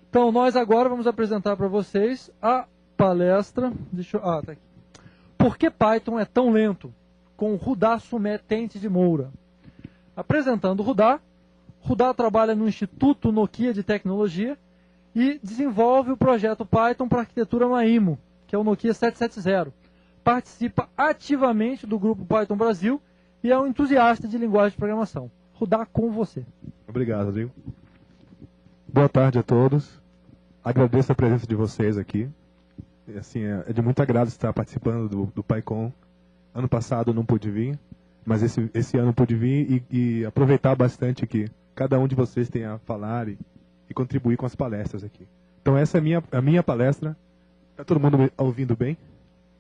Então, nós agora vamos apresentar para vocês a palestra. Tá aqui. Por que Python é tão lento? Com Rudá Sumé Tente de Moura. Apresentando Rudá. Rudá trabalha no Instituto Nokia de Tecnologia e desenvolve o projeto Python para arquitetura Maimo, que é o Nokia 770. Participa ativamente do grupo Python Brasil e é um entusiasta de linguagem de programação. Rudá, com você. Obrigado, Rodrigo. Boa tarde a todos. Agradeço a presença de vocês aqui. Assim, é de muito agrado estar participando do PyCon. Ano passado eu não pude vir, mas esse ano pude vir e aproveitar bastante que cada um de vocês tem a falar e contribuir com as palestras aqui. Então essa é a minha palestra. Está todo mundo ouvindo bem?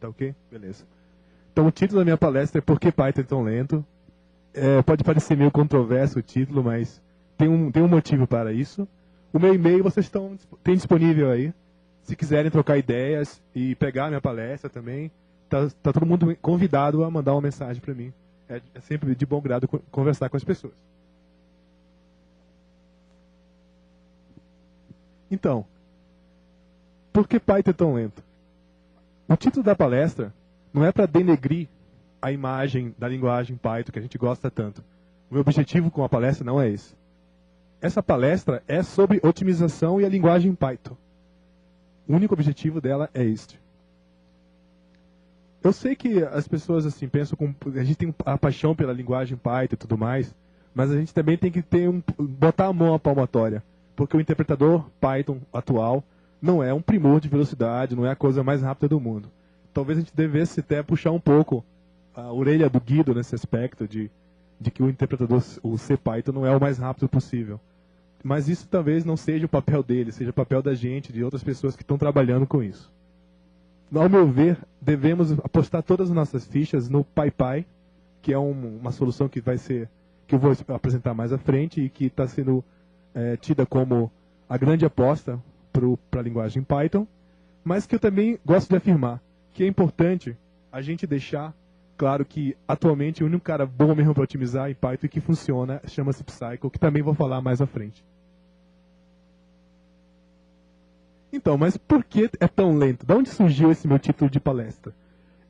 Tá ok? Beleza. Então o título da minha palestra é Por que Python é tão lento? Pode parecer meio controverso o título, mas tem um motivo para isso. O meu e-mail vocês têm disponível aí. Se quiserem trocar ideias e pegar a minha palestra também, tá todo mundo convidado a mandar uma mensagem para mim. É sempre de bom grado conversar com as pessoas. Então, por que Python é tão lento? O título da palestra não é para denegrir a imagem da linguagem Python, que a gente gosta tanto. O meu objetivo com a palestra não é esse. Essa palestra é sobre otimização e a linguagem Python. O único objetivo dela é este. Eu sei que as pessoas assim pensam a gente tem a paixão pela linguagem Python e tudo mais, mas a gente também tem que botar a mão à palmatória, porque o interpretador Python atual não é um primor de velocidade, não é a coisa mais rápida do mundo. Talvez a gente devesse até puxar um pouco a orelha do Guido nesse aspecto de que o interpretador, o CPython, não é o mais rápido possível. Mas isso talvez não seja o papel dele, seja o papel da gente, de outras pessoas que estão trabalhando com isso. Ao meu ver, devemos apostar todas as nossas fichas no PyPy, que é uma solução que eu vou apresentar mais à frente e que está sendo tida como a grande aposta para a linguagem Python, mas que eu também gosto de afirmar que é importante a gente deixar claro que atualmente o único cara bom mesmo para otimizar em Python e que funciona chama-se Psycho, que também vou falar mais à frente. Então, mas por que é tão lento? De onde surgiu esse meu título de palestra?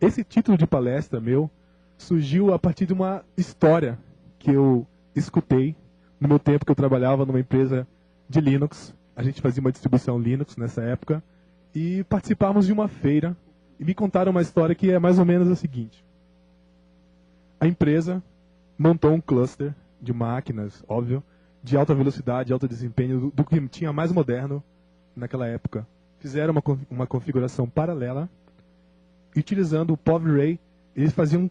Esse título de palestra meu surgiu a partir de uma história que eu escutei no meu tempo que eu trabalhava numa empresa de Linux. A gente fazia uma distribuição Linux nessa época e participávamos de uma feira e me contaram uma história que é mais ou menos a seguinte. A empresa montou um cluster de máquinas, óbvio, de alta velocidade, alto desempenho, do que tinha mais moderno naquela época. Fizeram uma configuração paralela e utilizando o POV-Ray, eles faziam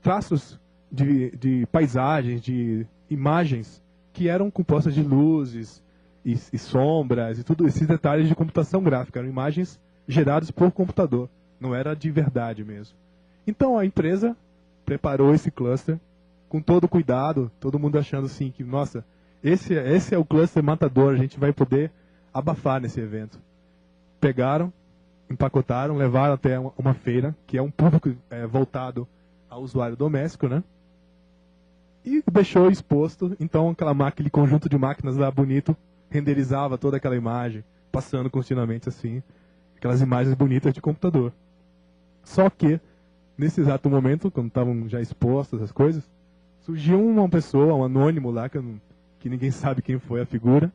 traços de paisagens, de imagens que eram compostas de luzes e sombras e tudo esses detalhes de computação gráfica. Eram imagens geradas por computador, não era de verdade mesmo. Então a empresa preparou esse cluster com todo cuidado, todo mundo achando assim que, nossa, esse é o cluster matador, a gente vai poder abafar nesse evento. Pegaram, empacotaram, levaram até uma feira, que é um público voltado ao usuário doméstico, né? E deixou exposto, então aquele conjunto de máquinas lá bonito, renderizava toda aquela imagem, passando continuamente assim, aquelas imagens bonitas de computador. Só que, nesse exato momento, quando estavam já expostas as coisas, surgiu uma pessoa, um anônimo lá, que ninguém sabe quem foi a figura,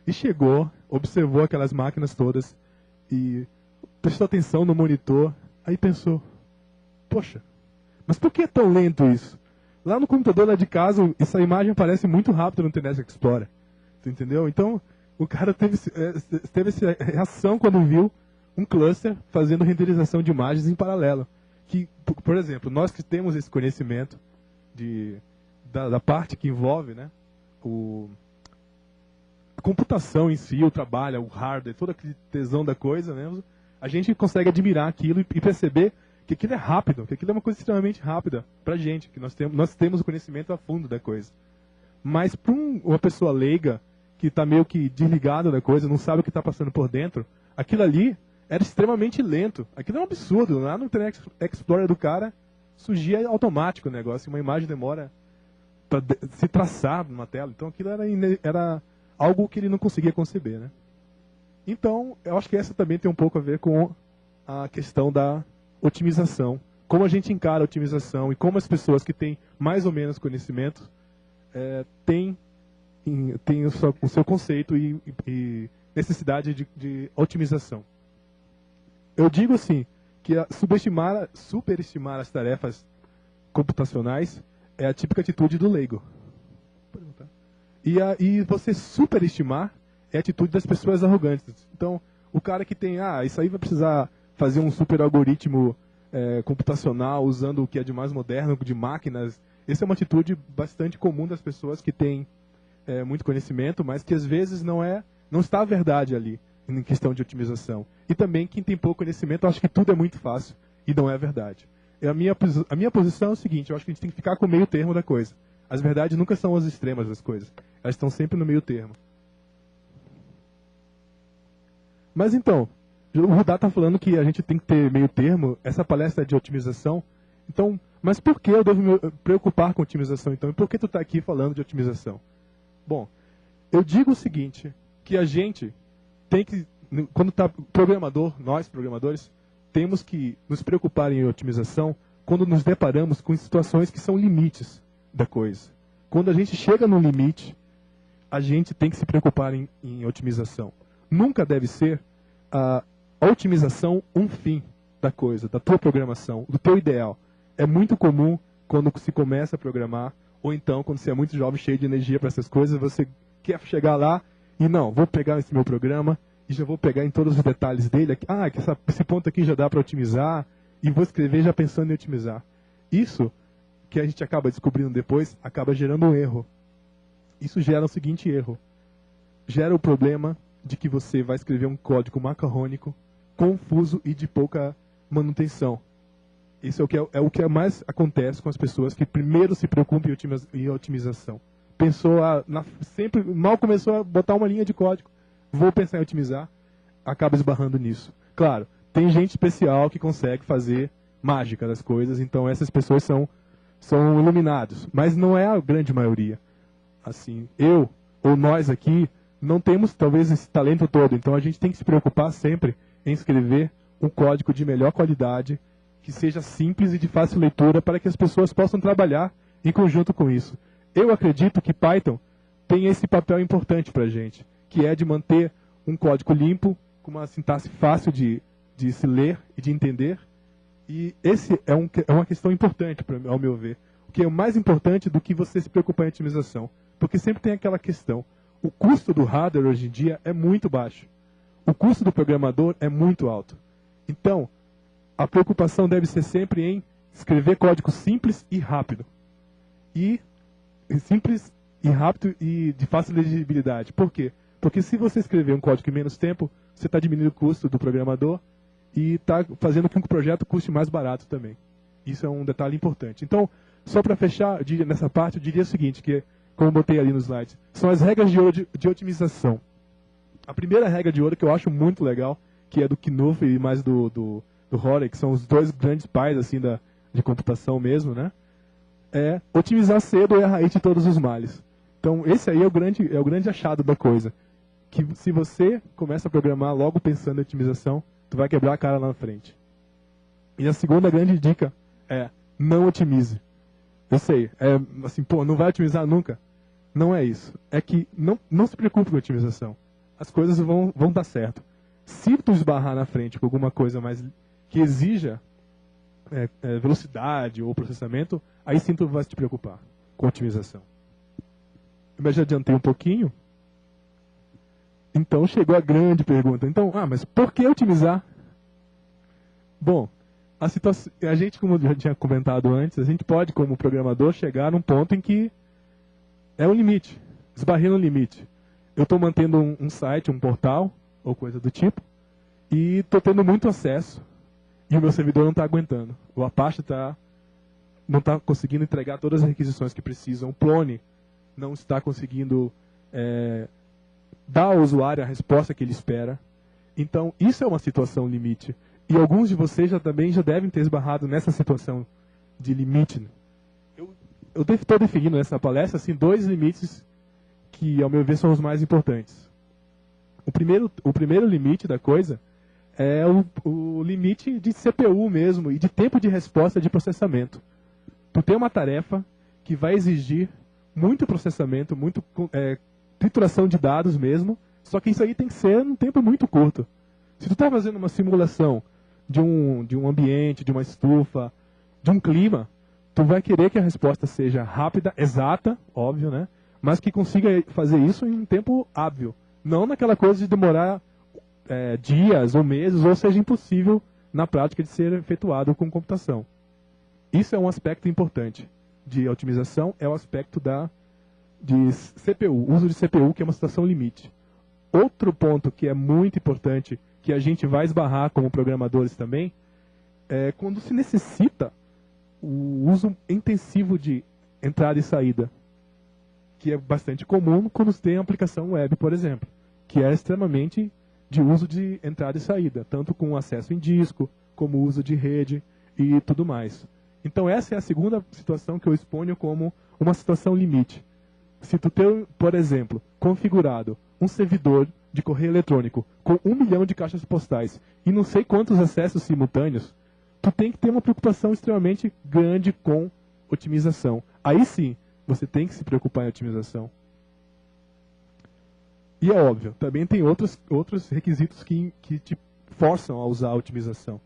e chegou, observou aquelas máquinas todas e prestou atenção no monitor, aí pensou, poxa, mas por que é tão lento isso? Lá no computador lá de casa, essa imagem aparece muito rápido no Internet Explorer. Tu entendeu? Então, o cara teve essa reação quando viu um cluster fazendo renderização de imagens em paralelo. Que, por exemplo, nós que temos esse conhecimento da parte que envolve, né, a computação em si, o trabalho, o hardware, todo aquele tesão da coisa, né, a gente consegue admirar aquilo e perceber que aquilo é rápido, que aquilo é uma coisa extremamente rápida pra gente, que nós temos o conhecimento a fundo da coisa. Mas para uma pessoa leiga, que está meio que desligada da coisa, não sabe o que está passando por dentro, aquilo ali era extremamente lento. Aquilo é um absurdo. Lá no Internet Explorer do cara, surgia automático o negócio, uma imagem demora para se traçar numa tela. Então aquilo era algo que ele não conseguia conceber, né? Então, eu acho que essa também tem um pouco a ver com a questão da otimização. Como a gente encara a otimização e como as pessoas que têm mais ou menos conhecimento têm o seu conceito e necessidade de otimização. Eu digo assim, que superestimar as tarefas computacionais é a típica atitude do leigo. E você superestimar é a atitude das pessoas arrogantes. Então, o cara que tem, isso aí vai precisar fazer um super algoritmo computacional usando o que é de mais moderno, de máquinas. Essa é uma atitude bastante comum das pessoas que têm muito conhecimento, mas que às vezes não está a verdade ali, em questão de otimização. E também quem tem pouco conhecimento acha que tudo é muito fácil e não é verdade. A minha posição é o seguinte, eu acho que a gente tem que ficar com o meio termo da coisa. As verdades nunca são as extremas das coisas, elas estão sempre no meio termo. Mas então, o Rudá está falando que a gente tem que ter meio termo, essa palestra é de otimização. Então, mas por que eu devo me preocupar com otimização então? E por que tu está aqui falando de otimização? Bom, eu digo o seguinte, que a gente tem que, quando está programador, nós programadores, temos que nos preocupar em otimização quando nos deparamos com situações que são limites da coisa. Quando a gente chega no limite, a gente tem que se preocupar em otimização. Nunca deve ser a otimização um fim da coisa, da tua programação, do teu ideal. É muito comum quando se começa a programar, ou então quando você é muito jovem, cheio de energia para essas coisas, você quer chegar lá e não, vou pegar esse meu programa e já vou pegar em todos os detalhes dele. Que esse ponto aqui já dá para otimizar e vou escrever já pensando em otimizar. Isso que a gente acaba descobrindo depois, acaba gerando um erro. Isso gera o seguinte erro. Gera o problema de que você vai escrever um código macarrônico, confuso e de pouca manutenção. Isso é o que mais acontece com as pessoas que primeiro se preocupam em otimização. Pensou, sempre mal começou a botar uma linha de código, vou pensar em otimizar, acaba esbarrando nisso. Claro, tem gente especial que consegue fazer mágica das coisas, então essas pessoas são iluminados, mas não é a grande maioria. Assim, eu ou nós aqui não temos talvez esse talento todo, então a gente tem que se preocupar sempre em escrever um código de melhor qualidade, que seja simples e de fácil leitura para que as pessoas possam trabalhar em conjunto com isso. Eu acredito que Python tem esse papel importante para a gente, que é de manter um código limpo, com uma sintaxe fácil de se ler e de entender. E esse é uma questão importante, ao meu ver. O que é mais importante do que você se preocupar em otimização. Porque sempre tem aquela questão. O custo do hardware hoje em dia é muito baixo. O custo do programador é muito alto. Então, a preocupação deve ser sempre em escrever código simples e rápido. Simples e rápido e de fácil legibilidade. Por quê? Porque se você escrever um código em menos tempo, você está diminuindo o custo do programador e está fazendo com que o projeto custe mais barato também. Isso é um detalhe importante. Então, só para fechar nessa parte, eu diria o seguinte, que, como eu botei ali no slide, são as regras de ouro de otimização. A primeira regra de ouro que eu acho muito legal, que é do Knuth e mais do Horek, que são os dois grandes pais assim, de computação mesmo, né? É otimizar cedo é a raiz de todos os males. Então, esse aí é o grande achado da coisa. Que se você começa a programar logo pensando em otimização, tu vai quebrar a cara lá na frente. E a segunda grande dica é não otimize. Eu sei, assim, não vai otimizar nunca. Não é isso. É que não se preocupe com a otimização. As coisas vão dar certo. Se tu esbarrar na frente com alguma coisa mais que exija velocidade ou processamento, aí sim tu vai te preocupar com a otimização. Eu já adiantei um pouquinho. Então chegou a grande pergunta. Então, mas por que otimizar? Bom, a gente, como eu já tinha comentado antes, a gente pode, como programador, chegar num ponto em que é o limite. Esbarrei no limite. Eu estou mantendo um site, um portal, ou coisa do tipo, e estou tendo muito acesso, e o meu servidor não está aguentando. O Apache não está conseguindo entregar todas as requisições que precisam. O Plone não está conseguindo dar ao usuário a resposta que ele espera. Então, isso é uma situação limite. E alguns de vocês também já devem ter esbarrado nessa situação de limite. Eu estou definindo nessa palestra assim, 2 limites que, ao meu ver, são os mais importantes. O primeiro limite da coisa é o limite de CPU mesmo e de tempo de resposta de processamento. Tu tem uma tarefa que vai exigir muito processamento, trituração de dados mesmo, só que isso aí tem que ser num tempo muito curto. Se tu está fazendo uma simulação de um ambiente, de uma estufa, de um clima, tu vai querer que a resposta seja rápida, exata, óbvio, né? Mas que consiga fazer isso em um tempo hábil. Não naquela coisa de demorar dias ou meses, ou seja impossível na prática de ser efetuado com computação. Isso é um aspecto importante de otimização, é o aspecto de CPU, uso de CPU, que é uma situação limite. Outro ponto que é muito importante, que a gente vai esbarrar como programadores também, é quando se necessita o uso intensivo de entrada e saída, que é bastante comum quando você tem aplicação web, por exemplo, que é extremamente de uso de entrada e saída, tanto com acesso em disco, como uso de rede e tudo mais. Então essa é a segunda situação que eu exponho como uma situação limite. Se tu tem, por exemplo, configurado um servidor de correio eletrônico com 1 milhão de caixas postais e não sei quantos acessos simultâneos, tu tem que ter uma preocupação extremamente grande com otimização. Aí sim, você tem que se preocupar em otimização. E é óbvio, também tem outros requisitos que te forçam a usar a otimização,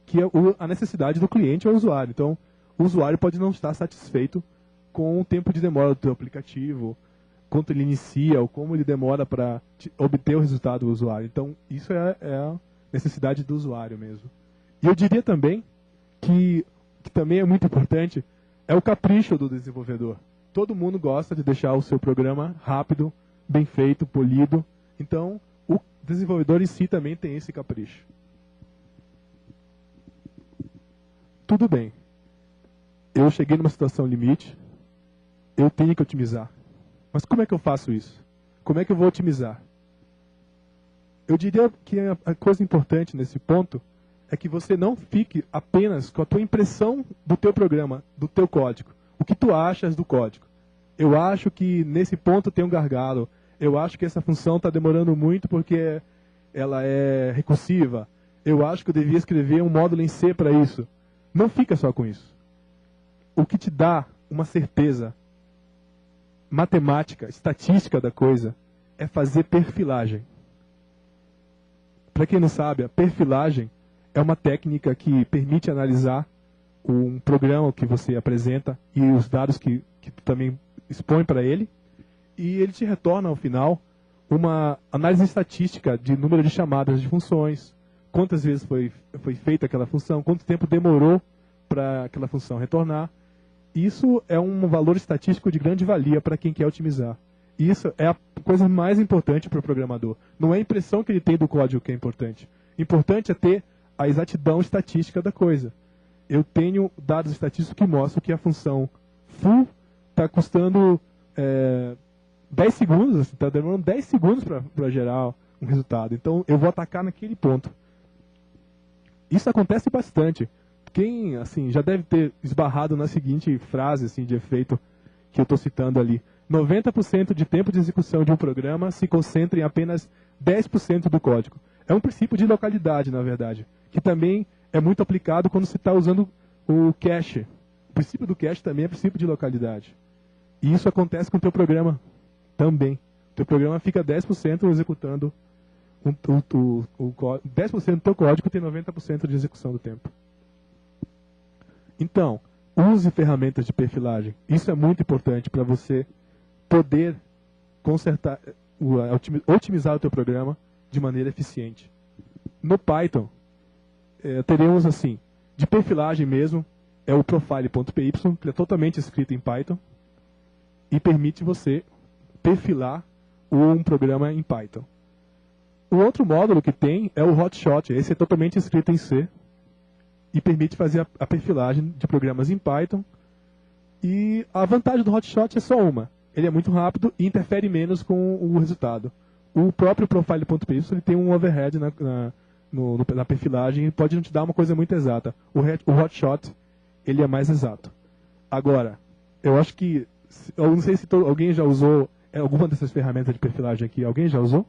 que é a necessidade do cliente ou usuário. Então, o usuário pode não estar satisfeito com o tempo de demora do teu aplicativo, quanto ele inicia, ou como ele demora para obter o resultado do usuário. Então, isso é a necessidade do usuário mesmo. E eu diria também que também é muito importante, é o capricho do desenvolvedor. Todo mundo gosta de deixar o seu programa rápido, bem feito, polido. Então, o desenvolvedor em si também tem esse capricho. Tudo bem. Eu cheguei numa situação limite, eu tenho que otimizar. Mas como é que eu faço isso? Como é que eu vou otimizar? Eu diria que a coisa importante nesse ponto é que você não fique apenas com a tua impressão do teu programa, do teu código. O que tu achas do código. Eu acho que nesse ponto tem um gargalo. Eu acho que essa função está demorando muito porque ela é recursiva. Eu acho que eu devia escrever um módulo em C para isso. Não fica só com isso. O que te dá uma certeza matemática, estatística da coisa, é fazer perfilagem. Para quem não sabe, a perfilagem é uma técnica que permite analisar um programa que você apresenta e os dados que tu também expõe para ele, e ele te retorna ao final uma análise estatística de número de chamadas de funções, quantas vezes foi feita aquela função, quanto tempo demorou para aquela função retornar. Isso é um valor estatístico de grande valia para quem quer otimizar. Isso é a coisa mais importante para o programador. Não é a impressão que ele tem do código que é importante. Importante é ter a exatidão estatística da coisa. Eu tenho dados estatísticos que mostram que a função foo está custando 10 segundos, está demorando 10 segundos para gerar um resultado. Então eu vou atacar naquele ponto. Isso acontece bastante. Quem assim, já deve ter esbarrado na seguinte frase assim, de efeito que eu estou citando ali. 90% de tempo de execução de um programa se concentra em apenas 10% do código. É um princípio de localidade, na verdade, que também é muito aplicado quando se está usando o cache. O princípio do cache também é princípio de localidade. E isso acontece com o teu programa também. O teu programa fica 10% executando 10% do teu código tem 90% de execução do tempo. Então, use ferramentas de perfilagem. Isso é muito importante para você poder consertar, otimizar o teu programa de maneira eficiente. No Python, teremos assim, de perfilagem mesmo, é o profile.py, que é totalmente escrito em Python e permite você perfilar um programa em Python. O outro módulo que tem é o Hotshot. Esse é totalmente escrito em C e permite fazer a perfilagem de programas em Python. E a vantagem do Hotshot é só uma. Ele é muito rápido e interfere menos com o resultado. O próprio profile.py ele tem um overhead na perfilagem e pode não te dar uma coisa muito exata. O Hotshot ele é mais exato. Agora, eu acho que... Eu não sei se alguém já usou alguma dessas ferramentas de perfilagem aqui, alguém já usou?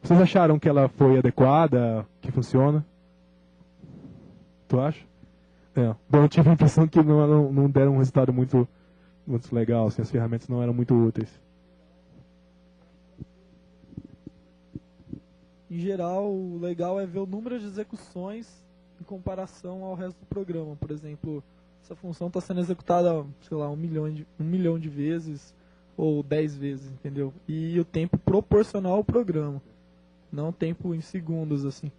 Vocês acharam que ela foi adequada, que funciona? Tu acha? Bom, eu tive a impressão que não deram um resultado muito legal, assim, as ferramentas não eram muito úteis. Em geral, o legal é ver o número de execuções em comparação ao resto do programa. Por exemplo, essa função está sendo executada, sei lá, 1 milhão de vezes ou 10 vezes, entendeu? E o tempo proporcional ao programa, não tempo em segundos, assim.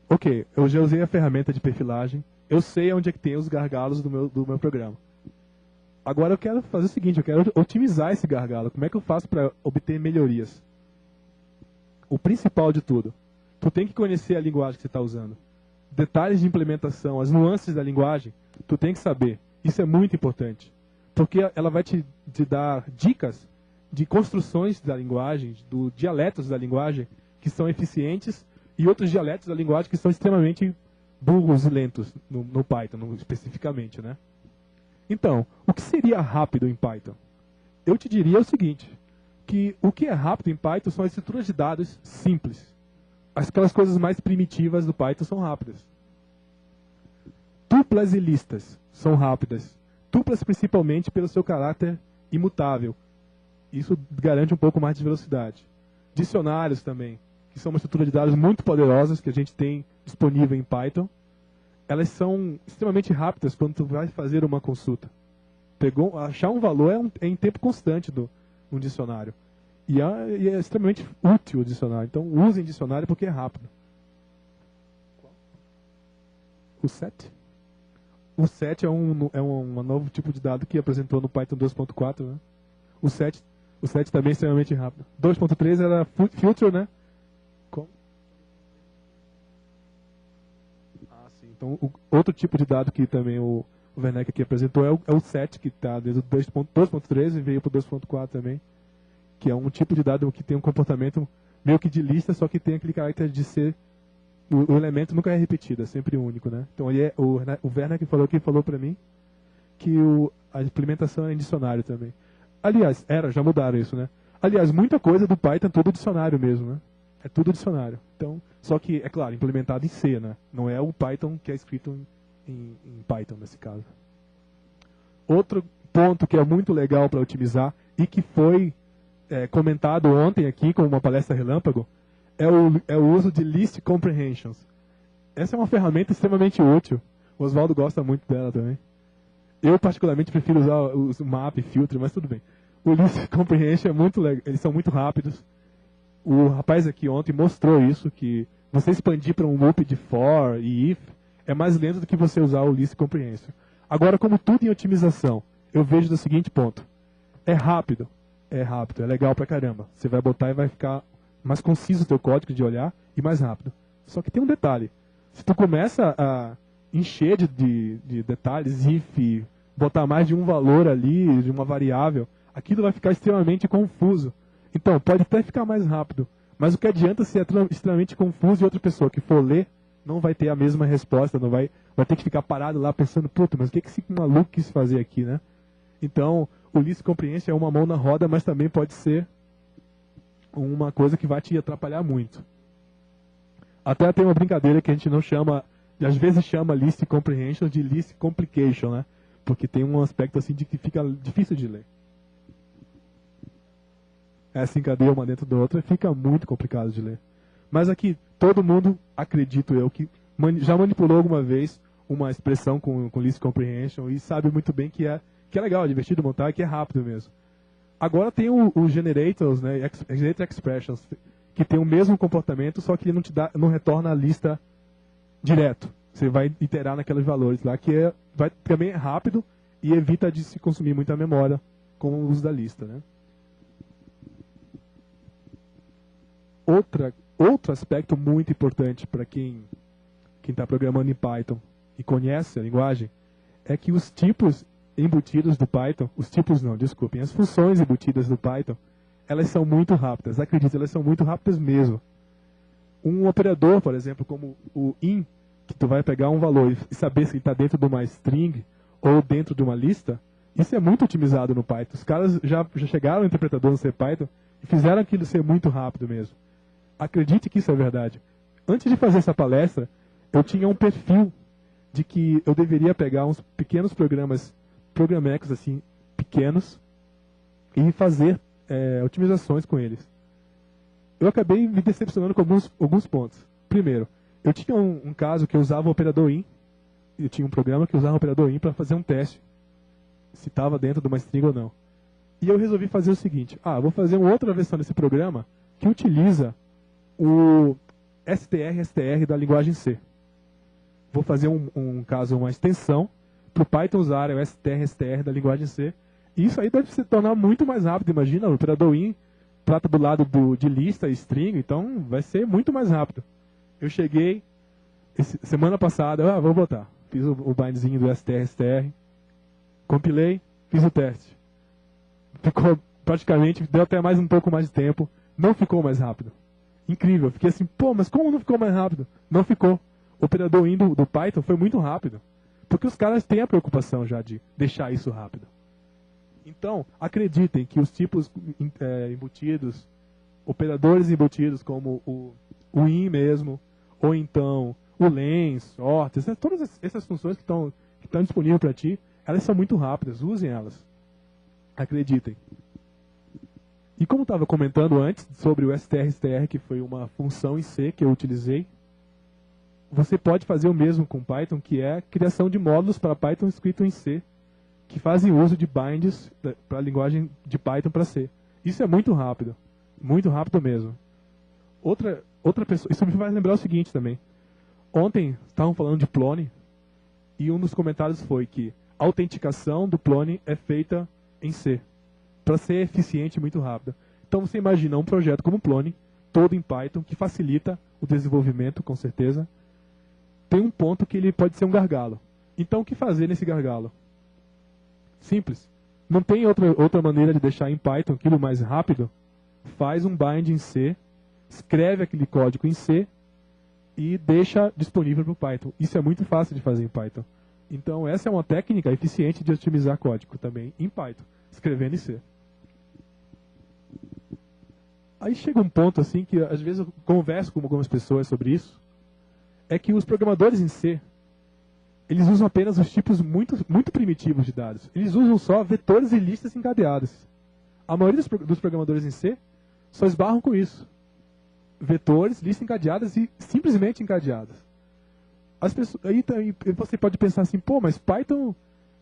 Ok, eu já usei a ferramenta de perfilagem, eu sei onde é que tem os gargalos do meu programa. Agora eu quero fazer o seguinte, eu quero otimizar esse gargalo. Como é que eu faço para obter melhorias? O principal de tudo, tu tem que conhecer a linguagem que você está usando. Detalhes de implementação, as nuances da linguagem, tu tem que saber. Isso é muito importante, porque ela vai te dar dicas de construções da linguagem, do dialetos da linguagem, que são eficientes, e outros dialetos da linguagem que são extremamente burros e lentos no Python, especificamente, né? Então, o que seria rápido em Python? Eu te diria o seguinte, que o que é rápido em Python são as estruturas de dados simples. Aquelas coisas mais primitivas do Python são rápidas. Tuplas e listas são rápidas. Tuplas principalmente pelo seu caráter imutável. Isso garante um pouco mais de velocidade. Dicionários também, que são uma estrutura de dados muito poderosas que a gente tem disponível em Python. Elas são extremamente rápidas quando tu vai fazer uma consulta. Achar um valor é em tempo constante no dicionário. E é extremamente útil o dicionário. Então usem dicionário porque é rápido. O set? O set é um novo tipo de dado que apresentou no Python 2.4. Né? O set também é extremamente rápido. 2.3 era filter, né? Como? Então, outro tipo de dado que também o Werneck aqui apresentou é o set, que está desde o 2.3 e veio para o 2.4 também, que é um tipo de dado que tem um comportamento meio que de lista, só que tem aquele caráter de ser... O elemento nunca é repetido, é sempre único, né? Então, o Werneck falou para mim que a implementação é em dicionário também. Aliás, já mudaram isso, né? Aliás, muita coisa do Python é tudo dicionário mesmo, né? É tudo dicionário. Então, só que, é claro, implementado em C, né? Não é o Python que é escrito em Python, nesse caso. Outro ponto que é muito legal para otimizar e que foi comentado ontem aqui com uma palestra relâmpago é o uso de List Comprehensions. Essa é uma ferramenta extremamente útil. O Oswaldo gosta muito dela também. Eu, particularmente, prefiro usar o map e filter, mas tudo bem. O List Comprehension é muito legal. Eles são muito rápidos. O rapaz aqui ontem mostrou isso, que você expandir para um loop de for e if é mais lento do que você usar o List Comprehension. Agora, como tudo em otimização, eu vejo do seguinte ponto. É rápido, é legal pra caramba. Você vai botar e vai ficar mais conciso o teu código de olhar e mais rápido. Só que tem um detalhe. Se tu começa a encher de detalhes, if, botar mais de um valor ali, de uma variável, aquilo vai ficar extremamente confuso. Então, pode até ficar mais rápido, mas o que adianta se é extremamente confuso e outra pessoa que for ler não vai ter a mesma resposta, vai ter que ficar parado lá pensando, puta, mas o que esse maluco quis fazer aqui, né? Então, o List Comprehension é uma mão na roda, mas também pode ser uma coisa que vai te atrapalhar muito. Até tem uma brincadeira que a gente não chama, às vezes chama List Comprehension de List Complication, né? Porque tem um aspecto assim de que fica difícil de ler. Essa encadeia uma dentro da outra, fica muito complicado de ler. Mas aqui, todo mundo, acredito eu, que já manipulou alguma vez uma expressão com List Comprehension e sabe muito bem que é legal, é divertido montar e que é rápido mesmo. Agora tem o Generators, né, Generator Expressions, que tem o mesmo comportamento, só que ele não retorna a lista direto. Você vai iterar naqueles valores lá, que também é rápido e evita de se consumir muita memória com o uso da lista, né? Outro aspecto muito importante para quem está programando em Python e conhece a linguagem é que os tipos embutidos do Python, as funções embutidas do Python, elas são muito rápidas. Acredite, elas são muito rápidas mesmo. Um operador, por exemplo, como o in, que tu vai pegar um valor e saber se ele está dentro de uma string ou dentro de uma lista, isso é muito otimizado no Python. Os caras já chegaram no interpretador no CPython e fizeram aquilo ser muito rápido mesmo. Acredite que isso é verdade. Antes de fazer essa palestra, eu tinha um perfil de que eu deveria pegar uns pequenos programecos assim, pequenos, e fazer otimizações com eles. Eu acabei me decepcionando com alguns pontos. Primeiro, eu tinha um caso que eu usava o operador in. Eu tinha um programa que usava o operador in para fazer um teste, se estava dentro de uma string ou não. E eu resolvi fazer o seguinte: vou fazer uma outra versão desse programa que utiliza o str da linguagem C. Vou fazer uma extensão para o Python usar o str da linguagem C. E isso aí deve se tornar muito mais rápido. Imagina, o operador in trata do lado de lista e string, então vai ser muito mais rápido. Eu cheguei, semana passada, vou botar. Fiz o bindzinho do str, compilei, fiz o teste. Ficou praticamente, deu até um pouco mais de tempo, não ficou mais rápido. Incrível, fiquei assim, mas como não ficou mais rápido? Não ficou. O operador in do Python foi muito rápido. Porque os caras têm a preocupação já de deixar isso rápido. Então, acreditem que os tipos embutidos, operadores embutidos como o in mesmo, ou então o len, sort, todas essas funções que estão disponíveis para ti, elas são muito rápidas, usem elas. Acreditem. E como estava comentando antes sobre o str, que foi uma função em C que eu utilizei, você pode fazer o mesmo com Python, que é a criação de módulos para Python escrito em C, que fazem uso de binds para a linguagem de Python para C. Isso é muito rápido mesmo. Outra pessoa, isso me faz lembrar o seguinte também. Ontem estavam falando de Plone e um dos comentários foi que a autenticação do Plone é feita em C, para ser eficiente e muito rápida. Então você imagina um projeto como o Plone, todo em Python, que facilita o desenvolvimento, com certeza. Tem um ponto que ele pode ser um gargalo. Então o que fazer nesse gargalo? Simples. Não tem outra maneira de deixar em Python aquilo mais rápido? Faz um bind em C, escreve aquele código em C e deixa disponível para o Python. Isso é muito fácil de fazer em Python. Então essa é uma técnica eficiente de otimizar código também em Python, escrevendo em C. Aí chega um ponto assim que às vezes eu converso com algumas pessoas sobre isso, é que os programadores em C, eles usam apenas os tipos muito primitivos de dados. Eles usam só vetores e listas encadeadas. A maioria dos programadores em C só esbarram com isso. Vetores, listas encadeadas e simplesmente encadeadas. Aí você pode pensar assim, mas Python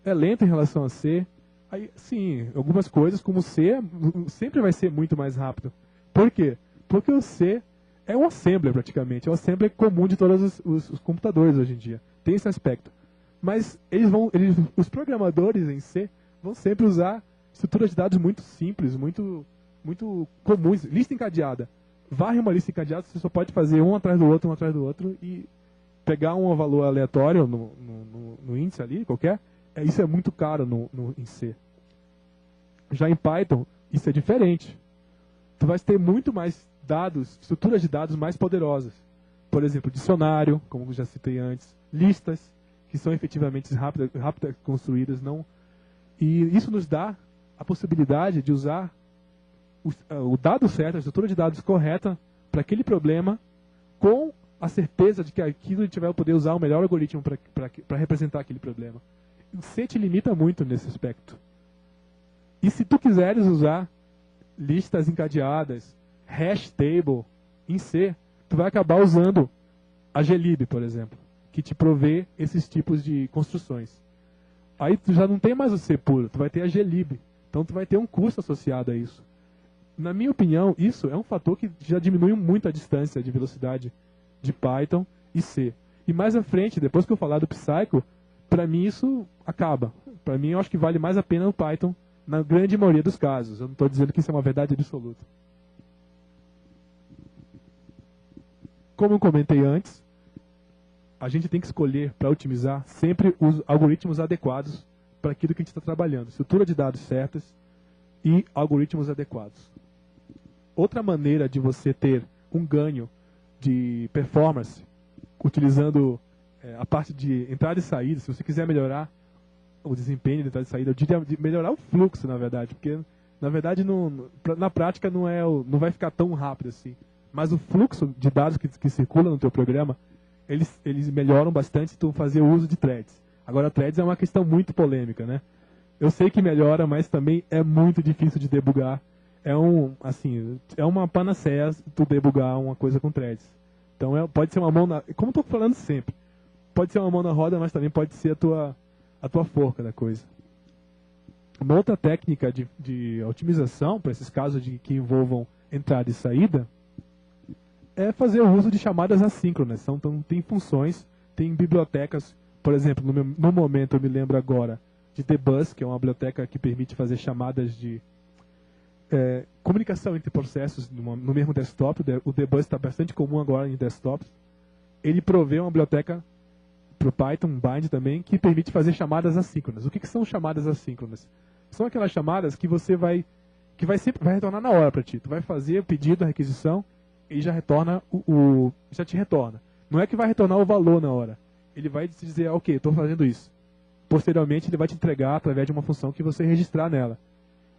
é lento em relação a C. Aí, sim, algumas coisas como C sempre vai ser muito mais rápido. Por quê? Porque o C é um assembler praticamente, é um assembler comum de todos os computadores hoje em dia. Tem esse aspecto. Mas os programadores em C vão sempre usar estruturas de dados muito simples, muito comuns. Lista encadeada. Varre uma lista encadeada, você só pode fazer um atrás do outro e pegar um valor aleatório no índice ali, qualquer. Isso é muito caro em C. Já em Python, isso é diferente. Tu vai ter muito mais dados, estruturas de dados mais poderosas. Por exemplo, dicionário, como eu já citei antes, listas, que são efetivamente rápidas construídas, não. E isso nos dá a possibilidade de usar o dado certo, a estrutura de dados correta para aquele problema, com a certeza de que aquilo a gente vai poder usar o melhor algoritmo para representar aquele problema. O C te limita muito nesse aspecto. E se tu quiseres usar listas encadeadas, hash table em C, tu vai acabar usando a glib, por exemplo, que te provê esses tipos de construções. Aí tu já não tem mais o C puro, tu vai ter a glib. Então tu vai ter um custo associado a isso. Na minha opinião, isso é um fator que já diminui muito a distância de velocidade de Python e C. E mais à frente, depois que eu falar do Psycho, para mim isso acaba. Para mim eu acho que vale mais a pena o Python na grande maioria dos casos. Eu não estou dizendo que isso é uma verdade absoluta. Como eu comentei antes, a gente tem que escolher para otimizar sempre os algoritmos adequados para aquilo que a gente está trabalhando. Estrutura de dados certas e algoritmos adequados. Outra maneira de você ter um ganho de performance utilizando a parte de entrada e saída, se você quiser melhorar o desempenho de entrada e saída, eu diria de melhorar o fluxo, na verdade, porque na verdade na prática não vai ficar tão rápido assim. Mas o fluxo de dados que circula no teu programa, eles melhoram bastante se tu fazer o uso de threads. Agora, threads é uma questão muito polêmica, né? Eu sei que melhora, mas também é muito difícil de debugar. É uma panaceia tu debugar uma coisa com threads. Então pode ser uma mão na... Como eu tô falando sempre, pode ser uma mão na roda, mas também pode ser a tua forca da coisa. Uma outra técnica de otimização para esses casos que envolvam entrada e saída é fazer o uso de chamadas assíncronas. Então tem funções, tem bibliotecas, por exemplo, no momento eu me lembro agora de Dbus, que é uma biblioteca que permite fazer chamadas de comunicação entre processos no mesmo desktop. O Dbus está bastante comum agora em desktops. Ele provê uma biblioteca para o Python, um bind também, que permite fazer chamadas assíncronas. O que são chamadas assíncronas? São aquelas chamadas que você vai retornar na hora para ti. Tu vai fazer o pedido, a requisição, e já retorna já te retorna. Não é que vai retornar o valor na hora. Ele vai te dizer, ok, estou fazendo isso. Posteriormente, ele vai te entregar através de uma função que você registrar nela.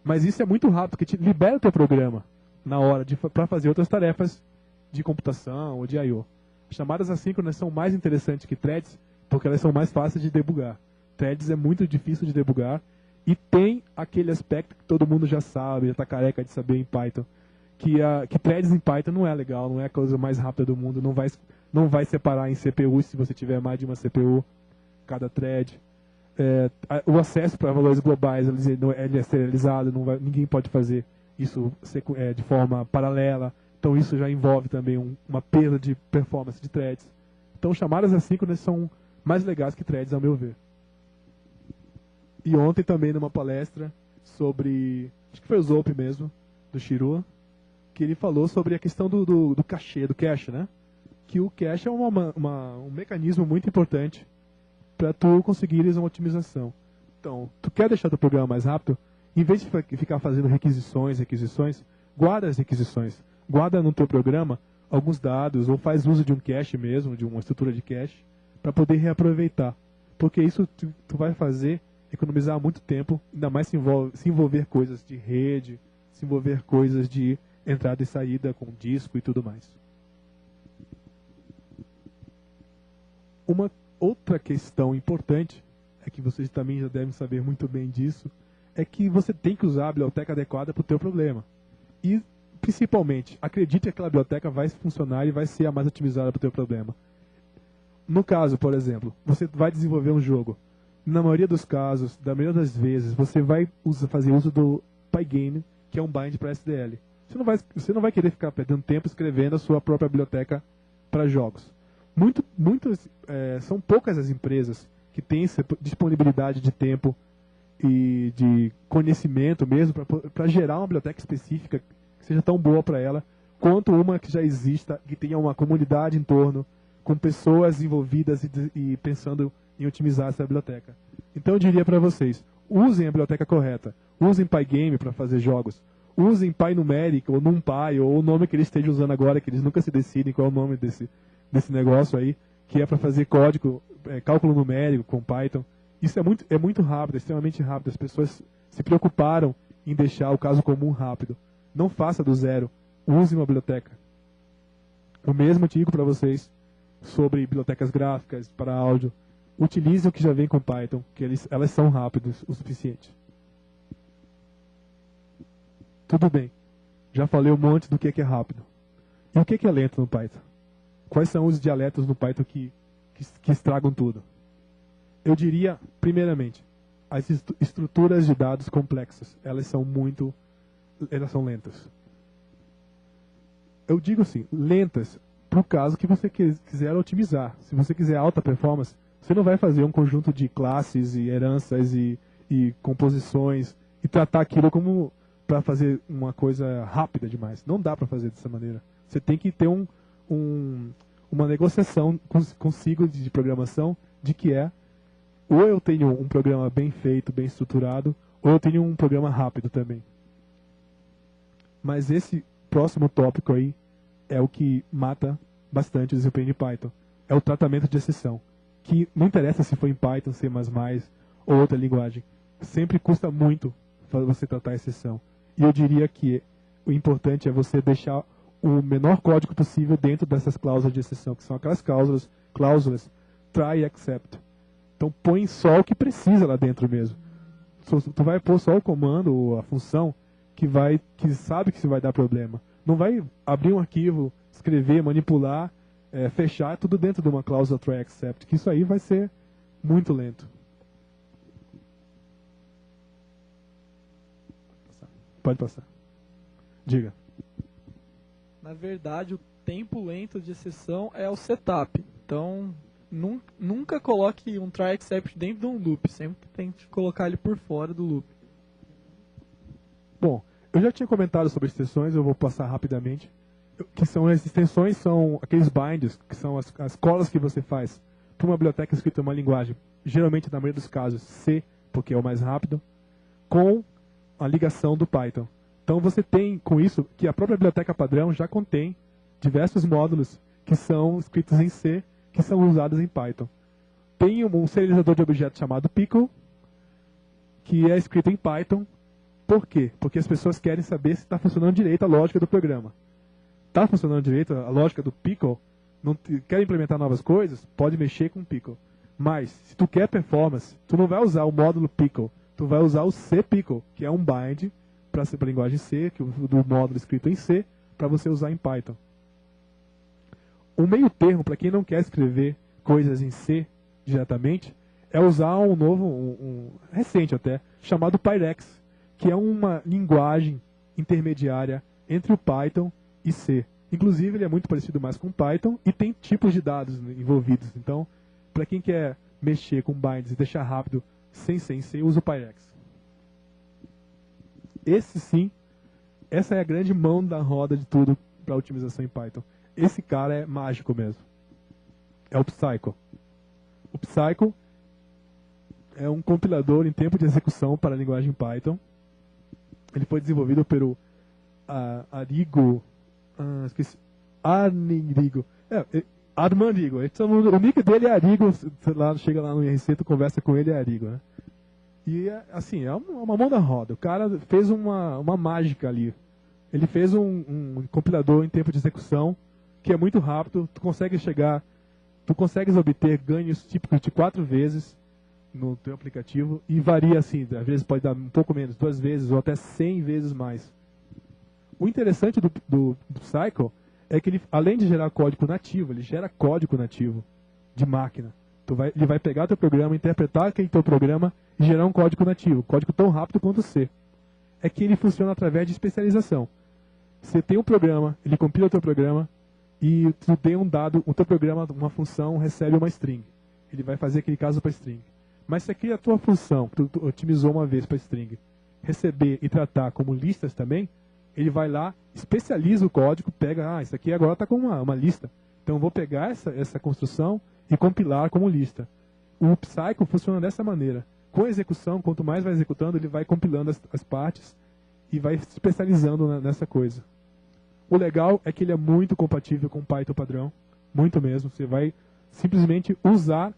Mas isso é muito rápido, porque te libera o teu programa na hora para fazer outras tarefas de computação ou de I/O. Chamadas assíncronas são mais interessantes que threads, porque elas são mais fáceis de debugar. Threads é muito difícil de debugar e tem aquele aspecto que todo mundo já sabe, já está careca de saber em Python, que threads em Python não é legal, não é a coisa mais rápida do mundo, não vai separar em CPU se você tiver mais de uma CPU cada thread. O acesso para valores globais ele é serializado, ninguém pode fazer isso de forma paralela. Então isso já envolve também uma perda de performance de threads. Então chamadas assíncronas são mais legais que threads, ao meu ver. E ontem também numa palestra sobre, acho que foi o Zope mesmo, do Shirua, que ele falou sobre a questão do cache, do cache, né? Que o cache é um mecanismo muito importante para tu conseguires uma otimização. Então, tu quer deixar teu programa mais rápido, em vez de ficar fazendo requisições, guarda as requisições. Guarda no teu programa alguns dados, ou faz uso de um cache mesmo, de uma estrutura de cache, para poder reaproveitar. Porque isso tu vai fazer economizar muito tempo, ainda mais se envolver coisas de rede, se envolver coisas de entrada e saída com disco e tudo mais. Uma outra questão importante, é que vocês também já devem saber muito bem disso, é que você tem que usar a biblioteca adequada para o teu problema. E, principalmente, acredite que aquela biblioteca vai funcionar e vai ser a mais otimizada para o teu problema. No caso, por exemplo, você vai desenvolver um jogo. Na maioria dos casos, da maioria das vezes, você vai fazer uso do Pygame, que é um bind para SDL. Você não vai querer ficar perdendo tempo escrevendo a sua própria biblioteca para jogos. São poucas as empresas que têm essa disponibilidade de tempo e de conhecimento mesmo para gerar uma biblioteca específica que seja tão boa para ela quanto uma que já exista, que tenha uma comunidade em torno, com pessoas envolvidas e pensando em otimizar essa biblioteca. Então eu diria para vocês, usem a biblioteca correta, usem Pygame para fazer jogos, usem PyNumeric ou NumPy ou o nome que eles estejam usando agora, que eles nunca se decidem qual é o nome desse negócio aí, que é para fazer cálculo numérico com Python. Isso é muito rápido, é extremamente rápido. As pessoas se preocuparam em deixar o caso comum rápido. Não faça do zero, use uma biblioteca. O mesmo eu digo para vocês sobre bibliotecas gráficas para áudio. Utilize o que já vem com Python, que elas são rápidas o suficiente. Tudo bem, já falei um monte do que é rápido. E o que é lento no Python? Quais são os dialetos no Python que estragam tudo? Eu diria, primeiramente, as estruturas de dados complexas. Elas são lentas. Eu digo assim, lentas para o caso que você quiser otimizar. Se você quiser alta performance, você não vai fazer um conjunto de classes e heranças e composições e tratar aquilo como para fazer uma coisa rápida demais. Não dá para fazer dessa maneira. Você tem que ter uma negociação consigo de programação de que ou eu tenho um programa bem feito, bem estruturado, ou eu tenho um programa rápido também. Mas esse próximo tópico aí é o que mata bastante o desempenho de Python. É o tratamento de exceção. que não interessa se for em Python, C++ ou outra linguagem, sempre custa muito para você tratar a exceção. E eu diria que o importante é você deixar o menor código possível dentro dessas cláusulas de exceção, que são aquelas cláusulas try e except. Então põe só o que precisa lá dentro mesmo. Tu vai pôr só o comando ou a função que sabe que isso vai dar problema. Não vai abrir um arquivo, escrever, manipular, fechar tudo dentro de uma cláusula try except, que isso aí vai ser muito lento. Pode passar. Diga. Na verdade, o tempo lento de exceção é o setup. Então, nunca coloque um try except dentro de um loop. Sempre tente colocar ele por fora do loop. Bom, eu já tinha comentado sobre extensões, eu vou passar rapidamente. Que são as extensões, são aqueles binds, que são as colas que você faz para uma biblioteca escrita em uma linguagem, geralmente na maioria dos casos C, porque é o mais rápido, com a ligação do Python. Então você tem com isso que a própria biblioteca padrão já contém diversos módulos que são escritos em C, que são usados em Python. Tem um serializador de objetos chamado Pickle, que é escrito em Python. Por quê? Porque as pessoas querem saber se está funcionando direito a lógica do programa. Está funcionando direito a lógica do Pickle? Quer implementar novas coisas? Pode mexer com o Pickle. Mas, se tu quer performance, tu não vai usar o módulo Pickle, tu vai usar o C Pickle, que é um bind para a linguagem C, do módulo escrito em C, para você usar em Python. O meio termo, para quem não quer escrever coisas em C diretamente, é usar um novo, recente até, chamado Pyrex, que é uma linguagem intermediária entre o Python e C. Inclusive, ele é muito parecido mais com Python e tem tipos de dados envolvidos. Então, para quem quer mexer com binds e deixar rápido sem C, usa o Pyrex. Essa é a grande mão da roda de tudo para otimização em Python. Esse cara é mágico mesmo. É o Psycho. O Psycho é um compilador em tempo de execução para a linguagem Python. Ele foi desenvolvido pelo Arrigo. Armandrigo. O nick dele é Arrigo. Chega lá no IRC, tu conversa com ele, é Arrigo, né? E assim, é uma mão da roda. O cara fez uma mágica ali. Ele fez um compilador em tempo de execução que é muito rápido. Tu consegues obter ganhos típicos de 4 vezes no teu aplicativo e varia assim, às vezes pode dar um pouco menos, 2 vezes ou até 100 vezes mais. O interessante do Psycho é que ele, além de gerar código nativo, ele gera código nativo de máquina. Ele vai pegar teu programa, interpretar aquele teu programa e gerar um código nativo, código tão rápido quanto o C. É que ele funciona através de especialização. Você tem um programa, ele compila o teu programa e tu tem um dado, o teu programa, uma função, recebe uma string. Ele vai fazer aquele caso para string. Mas se aqui a tua função, tu otimizou uma vez para string, receber e tratar como listas também, ele vai lá, especializa o código, pega, isso aqui agora está com uma lista. Então eu vou pegar essa construção e compilar como lista. O Psycho funciona dessa maneira. Com a execução, quanto mais vai executando, ele vai compilando as partes e vai se especializando nessa coisa. O legal é que ele é muito compatível com o Python padrão, muito mesmo. Você vai simplesmente usar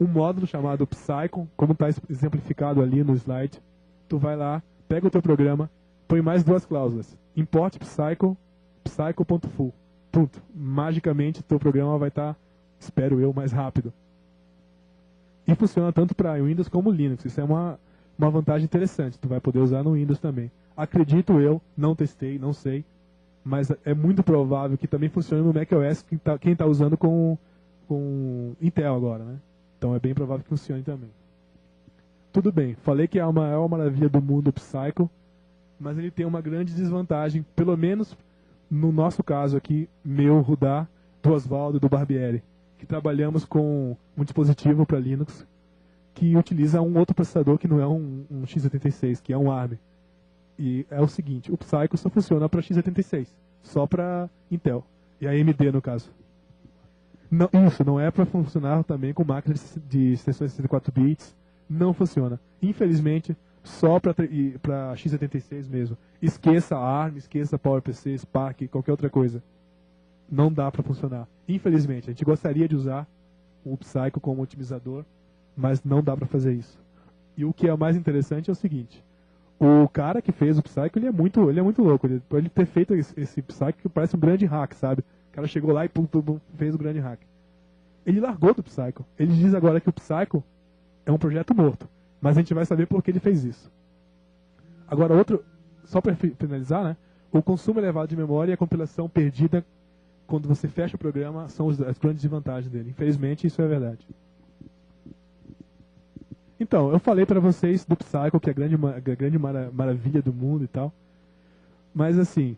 um módulo chamado Psycho, como está exemplificado ali no slide. Tu vai lá, pega o teu programa, põe mais 2 cláusulas. Import Psycho, psycho.full. Pronto. Magicamente, teu programa vai estar, espero eu, mais rápido. E funciona tanto para Windows como Linux. Isso é uma vantagem interessante. Tu vai poder usar no Windows também. Acredito eu, não testei, não sei, mas é muito provável que também funcione no macOS, quem está usando com Intel agora, né? Então é bem provável que funcione também. Tudo bem, falei que é a maior maravilha do mundo Psycho, mas ele tem uma grande desvantagem, pelo menos no nosso caso aqui, meu, Rudá, do Oswaldo e do Barbieri, que trabalhamos com um dispositivo para Linux que utiliza um outro processador que não é um x86, que é um ARM. E é o seguinte, o Psycho só funciona para x86, só para Intel, e a AMD no caso. Não, isso não é para funcionar também com máquinas de extensões de 64 bits, não funciona. Infelizmente, só para x86 mesmo. Esqueça ARM, esqueça PowerPC, Spark, qualquer outra coisa. Não dá para funcionar. Infelizmente, a gente gostaria de usar, o Psycho como otimizador, mas não dá para fazer isso. E o que é mais interessante é o seguinte: o cara que fez o Psycho, ele é muito louco. Ele ter feito esse Psycho que parece um grande hack, sabe? O cara chegou lá e fez o grande hack. Ele largou do Psycho. Ele diz agora que o Psycho é um projeto morto. Mas a gente vai saber por que ele fez isso. Agora, só para finalizar, né? O consumo elevado de memória e a compilação perdida quando você fecha o programa são as grandes desvantagens dele. Infelizmente, isso é verdade. Então, eu falei para vocês do Psycho, que é a grande maravilha do mundo e tal. Mas assim,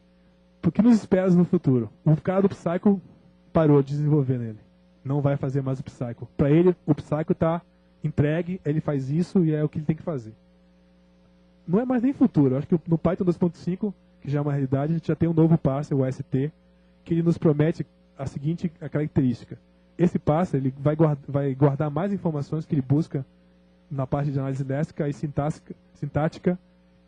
o que nos espera no futuro? O cara do Psycho parou de desenvolver nele. Não vai fazer mais o Psycho. Para ele, o Psycho está entregue, ele faz isso e é o que ele tem que fazer. Não é mais nem futuro. Eu acho que no Python 2.5, que já é uma realidade, a gente já tem um novo parser, o AST, que ele nos promete a seguinte característica. Esse parser ele vai guardar mais informações que ele busca na parte de análise léxica e sintática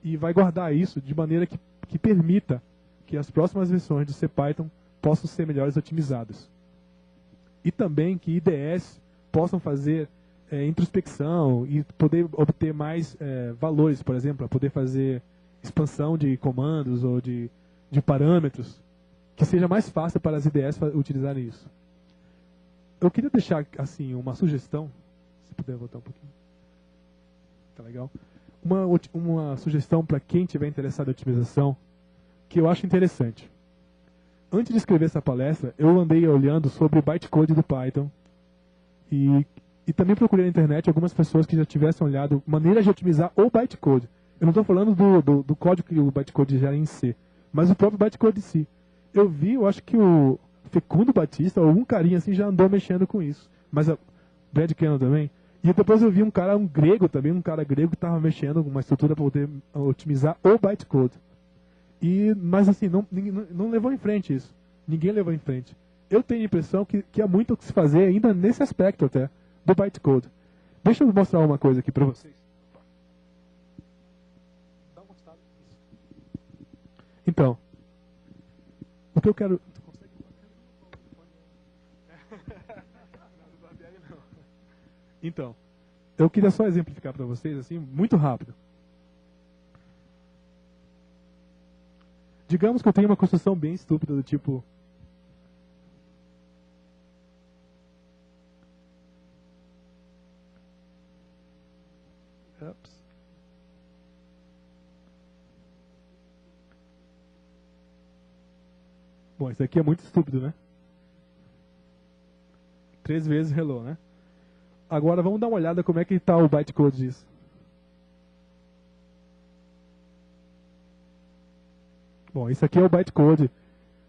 e vai guardar isso de maneira que permita que as próximas versões do CPython possam ser melhores otimizadas. E também que IDEs possam fazer introspecção e poder obter mais valores, por exemplo, poder fazer expansão de comandos ou de parâmetros, que seja mais fácil para as IDEs utilizarem isso. Eu queria deixar assim uma sugestão, se puder voltar um pouquinho. Tá legal? Uma sugestão para quem tiver interessado em otimização, que eu acho interessante. Antes de escrever essa palestra, eu andei olhando sobre o bytecode do Python e também procurei na internet algumas pessoas que já tivessem olhado maneiras de otimizar o bytecode. Eu não estou falando do código que o bytecode gera em C, mas o próprio bytecode em si. Eu acho que o Fecundo Batista, ou algum carinha assim, já andou mexendo com isso. Mas a Brad Cannon também. E depois eu vi um cara grego que estava mexendo com uma estrutura para poder otimizar o bytecode. Mas assim, não levou em frente isso. Ninguém levou em frente. Eu tenho a impressão que há muito o que se fazer ainda nesse aspecto até, do bytecode. Deixa eu mostrar uma coisa aqui para vocês. Então, o que eu quero... Então, eu queria só exemplificar para vocês, assim, muito rápido. Digamos que eu tenho uma construção bem estúpida do tipo... Ups. Bom, isso aqui é muito estúpido, né? 3 vezes hello, né? Agora vamos dar uma olhada como é que está o bytecode disso. Bom, isso aqui é o bytecode.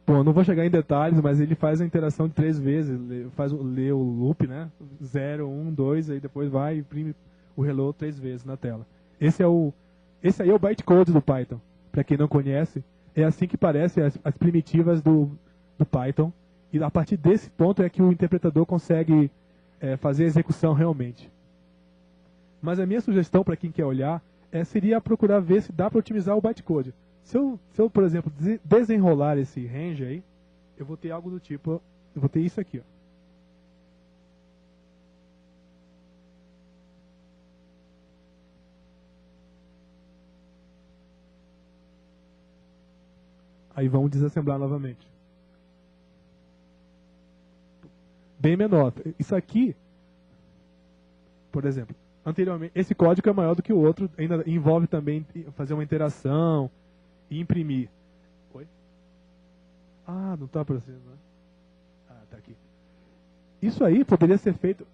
Bom, eu não vou chegar em detalhes, mas ele faz a interação de 3 vezes. Lê o loop, né? 0, 1, 2, aí depois vai e imprime o hello 3 vezes na tela. Esse aí é o bytecode do Python. Para quem não conhece, é assim que parecem as primitivas do Python. E a partir desse ponto é que o interpretador consegue fazer a execução realmente. Mas a minha sugestão para quem quer olhar seria procurar ver se dá para otimizar o bytecode. Se eu, por exemplo, desenrolar esse range aí, eu vou ter algo do tipo, eu vou ter isso aqui, ó. Aí vamos desassemblar novamente. Bem menor. Isso aqui, por exemplo, anteriormente, esse código é maior do que o outro, ainda envolve também fazer uma interação e imprimir. Oi? Ah, não está aparecendo, né? Ah, tá aqui. Isso aí poderia ser feito,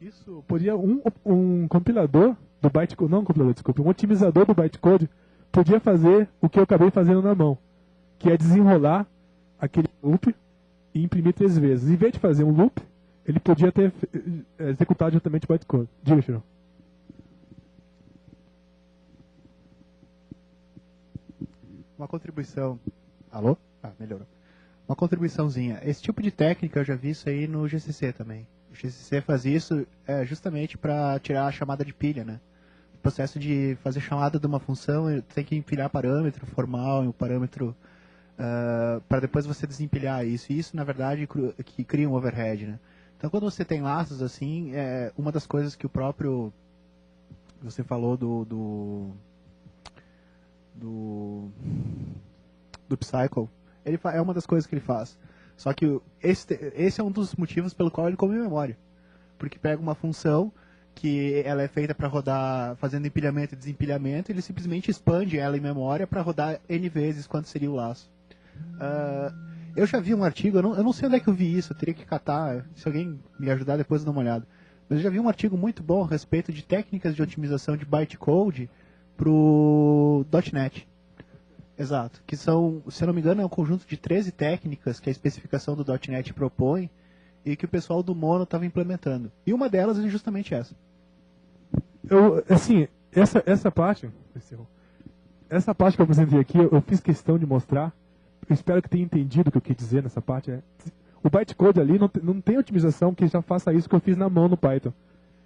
um compilador do bytecode, não um compilador, desculpa, um otimizador do bytecode podia fazer o que eu acabei fazendo na mão, que é desenrolar aquele loop e imprimir 3 vezes. Em vez de fazer um loop, ele podia ter executado diretamente o bytecode. Diga, Chirão. Uma contribuição... Alô? Ah, melhorou. Uma contribuiçãozinha. Esse tipo de técnica eu já vi isso aí no GCC também. O GCC faz isso justamente para tirar a chamada de pilha, né? O processo de fazer chamada de uma função, tem que empilhar parâmetro formal e um parâmetro para depois você desempilhar isso. E isso, na verdade, que cria um overhead, né? Então, quando você tem laços assim, uma das coisas que o próprio, você falou do Psycho, é uma das coisas que ele faz. Só que esse é um dos motivos pelo qual ele come memória. Porque pega uma função que ela é feita para rodar fazendo empilhamento e desempilhamento, ele simplesmente expande ela em memória para rodar N vezes quanto seria o laço. Eu já vi um artigo, eu não sei onde é que eu vi isso, eu teria que catar, se alguém me ajudar depois eu dou uma olhada. Mas eu já vi um artigo muito bom a respeito de técnicas de otimização de bytecode pro .NET. Exato, que são, se eu não me engano, é um conjunto de 13 técnicas que a especificação do .NET propõe e que o pessoal do Mono estava implementando. E uma delas é justamente essa. Essa parte que eu apresentei aqui, eu fiz questão de mostrar. Eu espero que tenha entendido o que eu quis dizer nessa parte. O bytecode ali não tem otimização que já faça isso que eu fiz na mão no Python.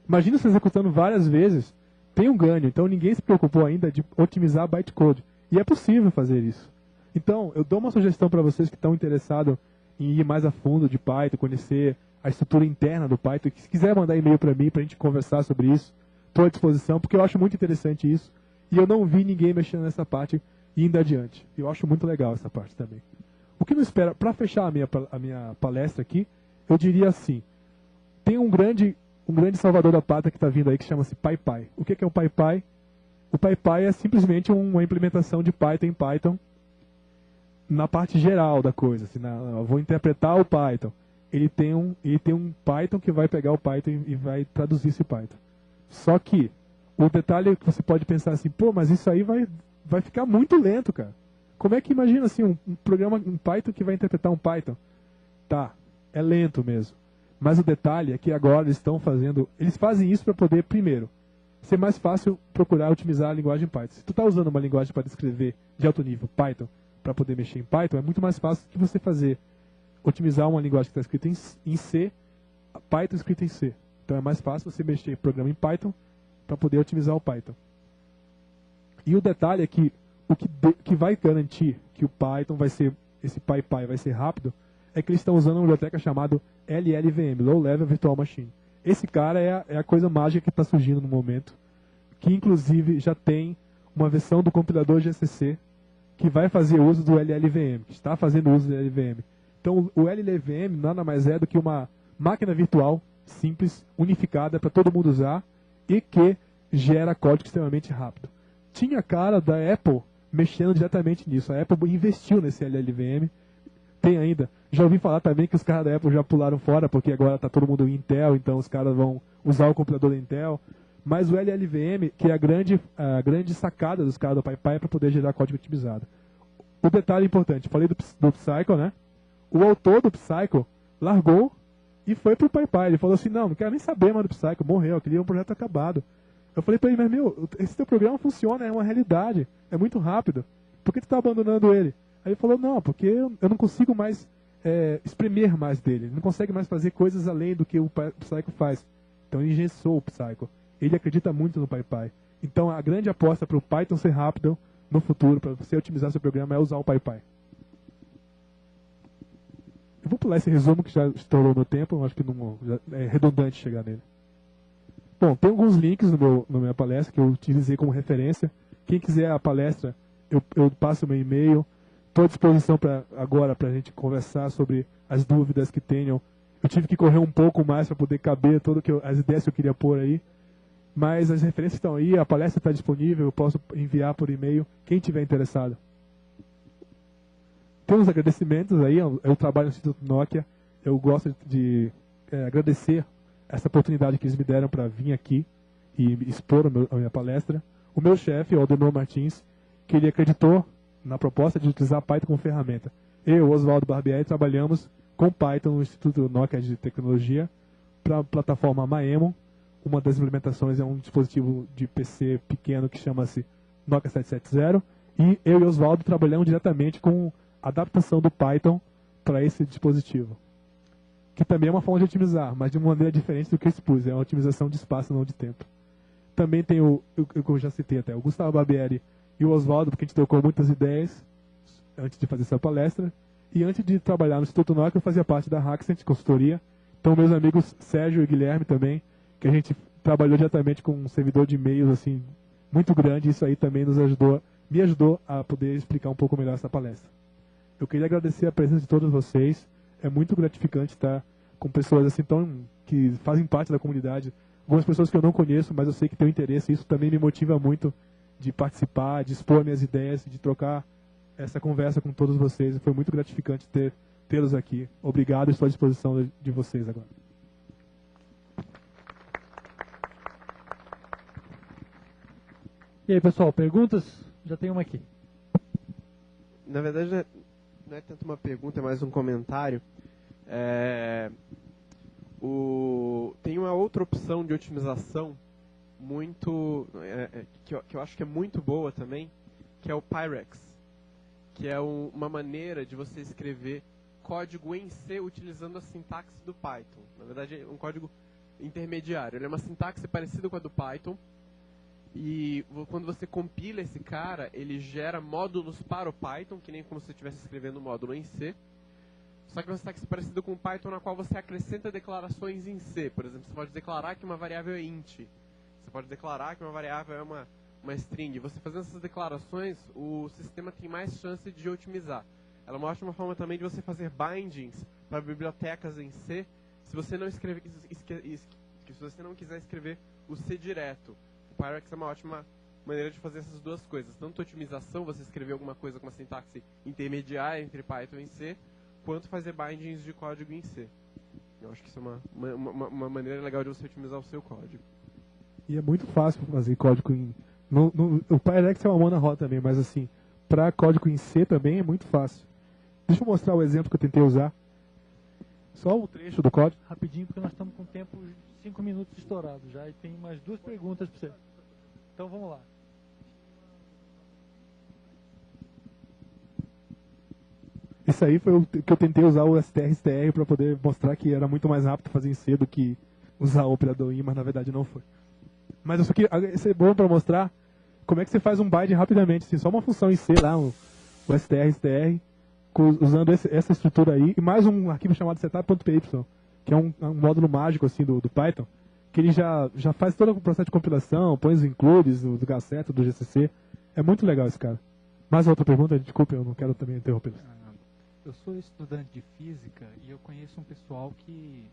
Imagina você executando várias vezes, tem um ganho. Então ninguém se preocupou ainda de otimizar bytecode. E é possível fazer isso. Então, eu dou uma sugestão para vocês que estão interessados em ir mais a fundo de Python, conhecer a estrutura interna do Python. Se quiser mandar e-mail para mim, para a gente conversar sobre isso, estou à disposição, porque eu acho muito interessante isso. E eu não vi ninguém mexendo nessa parte indo adiante. Eu acho muito legal essa parte também. O que me espera, para fechar a minha palestra aqui, eu diria assim, tem um grande salvador da pátria que está vindo aí, que chama-se PyPy. O que é o PyPy? O PyPy é simplesmente uma implementação de Python em Python na parte geral da coisa. Assim, eu vou interpretar o Python. Ele tem um Python que vai pegar o Python e vai traduzir esse Python. Só que o detalhe é que você pode pensar assim, pô, mas isso aí vai ficar muito lento, cara. Como é que imagina assim um programa, um Python que vai interpretar um Python? Tá, é lento mesmo. Mas o detalhe é que agora eles fazem isso para poder, primeiro, ser mais fácil procurar otimizar a linguagem Python. Se tu está usando uma linguagem para escrever de alto nível, Python, para poder mexer em Python, é muito mais fácil que você otimizar uma linguagem que está escrita em C, Python escrita em C. Então é mais fácil você mexer em programa em Python para poder otimizar o Python. E o detalhe é que o que vai garantir que o Python esse PyPy vai ser rápido, é que eles estão usando uma biblioteca chamada LLVM, Low Level Virtual Machine. Esse cara é a coisa mágica que está surgindo no momento, que inclusive já tem uma versão do compilador GCC que vai fazer uso do LLVM, que está fazendo uso do LLVM. Então o LLVM nada mais é do que uma máquina virtual simples, unificada para todo mundo usar e que gera código extremamente rápido. Tinha cara da Apple mexendo diretamente nisso. A Apple investiu nesse LLVM. Tem ainda. Já ouvi falar também que os caras da Apple já pularam fora, porque agora está todo mundo em Intel, então os caras vão usar o compilador da Intel. Mas o LLVM, que é a grande sacada dos caras do PyPy, para poder gerar código otimizado. O detalhe importante, falei do Psycho, né? O autor do Psycho largou e foi pro PyPy. Ele falou assim, não quero nem saber mais do Psycho, morreu, queria um projeto acabado. Eu falei para ele, mas esse teu programa funciona, é uma realidade, é muito rápido. Por que tu está abandonando ele? Aí ele falou, não, porque eu não consigo mais espremer mais dele. Ele não consegue mais fazer coisas além do que o Psycho faz. Então ele engessou o Psycho. Ele acredita muito no PyPy. Então a grande aposta para o Python ser rápido no futuro, para você otimizar seu programa, é usar o PyPy. Eu vou pular esse resumo que já estourou meu tempo, eu acho que já é redundante chegar nele. Bom, tem alguns links na minha palestra que eu utilizei como referência. Quem quiser a palestra, eu passo o meu e-mail. Estou à disposição agora para a gente conversar sobre as dúvidas que tenham. Eu tive que correr um pouco mais para poder caber todas as ideias que eu queria pôr aí. Mas as referências estão aí, a palestra está disponível, eu posso enviar por e-mail quem tiver interessado. Tem uns agradecimentos aí, eu trabalho no Instituto Nokia, eu gosto de agradecer essa oportunidade que eles me deram para vir aqui e expor a minha palestra. O meu chefe, o Aldenor Martins, que ele acreditou na proposta de utilizar Python como ferramenta. Eu, Oswaldo Barbieri, trabalhamos com Python no Instituto Nokia de Tecnologia para a plataforma Maemon. Uma das implementações é um dispositivo de PC pequeno que chama-se Nokia 770. E eu e Oswaldo trabalhamos diretamente com a adaptação do Python para esse dispositivo. Que também é uma forma de otimizar, mas de uma maneira diferente do que eu expus. É uma otimização de espaço, não de tempo. Também tem eu já citei até, o Gustavo Barbieri e o Oswaldo, porque a gente trocou muitas ideias antes de fazer essa palestra. E antes de trabalhar no Instituto Nokia, eu fazia parte da Haxent Consultoria. Então, meus amigos Sérgio e Guilherme também, que a gente trabalhou diretamente com um servidor de e-mails assim, muito grande, isso aí também me ajudou a poder explicar um pouco melhor essa palestra. Eu queria agradecer a presença de todos vocês. É muito gratificante estar com pessoas assim que fazem parte da comunidade. Algumas pessoas que eu não conheço, mas eu sei que têm interesse. Isso também me motiva muito de participar, de expor minhas ideias, de trocar essa conversa com todos vocês. Foi muito gratificante tê-los aqui. Obrigado, estou à disposição de vocês agora. E aí, pessoal, perguntas? Já tem uma aqui. Na verdade, não é tanto uma pergunta, é mais um comentário. Tem uma outra opção de otimização muito que eu acho que é muito boa também, que é o Pyrex, que é uma maneira de você escrever código em C utilizando a sintaxe do Python. Na verdade, é um código intermediário. Ele é uma sintaxe parecida com a do Python. E quando você compila esse cara, ele gera módulos para o Python, que nem como se você estivesse escrevendo um módulo em C. Só que é uma sintaxe parecida com o Python, na qual você acrescenta declarações em C. Por exemplo, você pode declarar que uma variável é int. Você pode declarar que uma variável é uma string. Você fazendo essas declarações, o sistema tem mais chance de otimizar. Ela é uma ótima forma também de você fazer bindings para bibliotecas em C, se você não quiser escrever o C direto. O Pyrex é uma ótima maneira de fazer essas duas coisas. Tanto otimização, você escrever alguma coisa com uma sintaxe intermediária entre Python e C, quanto fazer bindings de código em C. Eu acho que isso é uma maneira legal de você otimizar o seu código. E é muito fácil fazer código em... o Pyrex é uma mão na roda também, mas assim, para código em C também é muito fácil. Deixa eu mostrar o exemplo que eu tentei usar. Só o trecho do código. Rapidinho, porque nós estamos com o tempo 5 minutos estourado já e tem mais 2 perguntas para você. Então vamos lá. Isso aí foi o que eu tentei usar o str para poder mostrar que era muito mais rápido fazer em C do que usar o operador in, mas na verdade não foi. Mas isso aqui isso é bom para mostrar como é que você faz um bind rapidamente, assim, só uma função em C lá, o str, usando essa estrutura aí, e mais um arquivo chamado setup.py, que é um módulo mágico assim do Python, que ele já faz todo o processo de compilação, põe os includes do Gaceto, do GCC. É muito legal esse cara. Mais outra pergunta? Desculpe, eu não quero também interromper. Eu sou estudante de física e eu conheço um pessoal que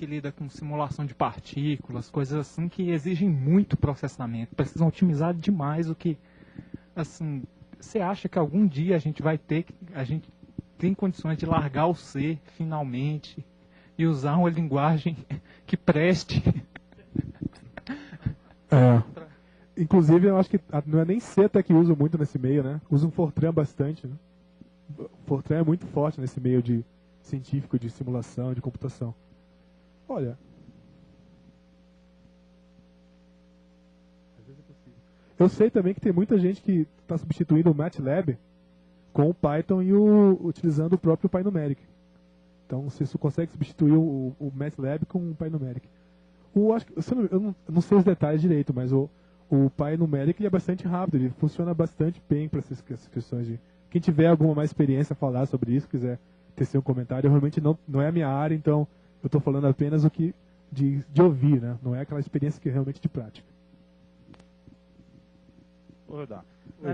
lida com simulação de partículas, coisas assim que exigem muito processamento, precisam otimizar demais o que, assim, você acha que algum dia a gente tem condições de largar o C finalmente e usar uma linguagem que preste? Inclusive, eu acho que não é nem C até que uso muito nesse meio, né? Uso um Fortran bastante, né? Fortran é muito forte nesse meio de científico, de simulação, de computação. Olha, às vezes é possível. Eu sei também que tem muita gente que está substituindo o MATLAB com o Python e utilizando o próprio PyNumeric. Então você consegue substituir o MATLAB com o PyNumeric. Eu não sei os detalhes direito, mas o PyNumeric ele é bastante rápido, ele funciona bastante bem para essas questões de... Quem tiver alguma mais experiência a falar sobre isso, quiser tecer um comentário, realmente não é a minha área, então eu estou falando apenas o que de ouvir, né? Não é aquela experiência que é realmente de prática. Vou dar. Na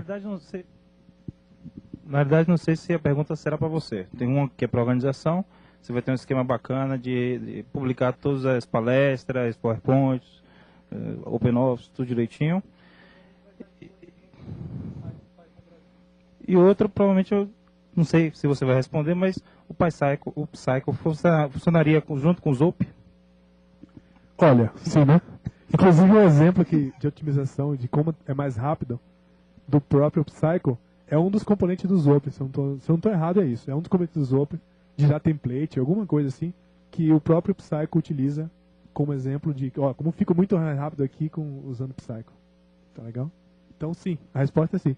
verdade, não sei se a pergunta será para você. Tem uma que é para organização, você vai ter um esquema bacana de publicar todas as palestras, PowerPoints, OpenOffice, tudo direitinho. E outro, provavelmente, eu não sei se você vai responder, mas o Psycho funcionaria junto com o Zope? Olha, sim, né? Inclusive um exemplo de otimização, de como é mais rápido, do próprio Psycho, é um dos componentes do Zope. Se eu não estou errado, é isso. É um dos componentes do Zope, de já template, alguma coisa assim, que o próprio Psycho utiliza como exemplo de, como fico muito rápido aqui usando Psycho. Tá legal? Então, sim, a resposta é sim.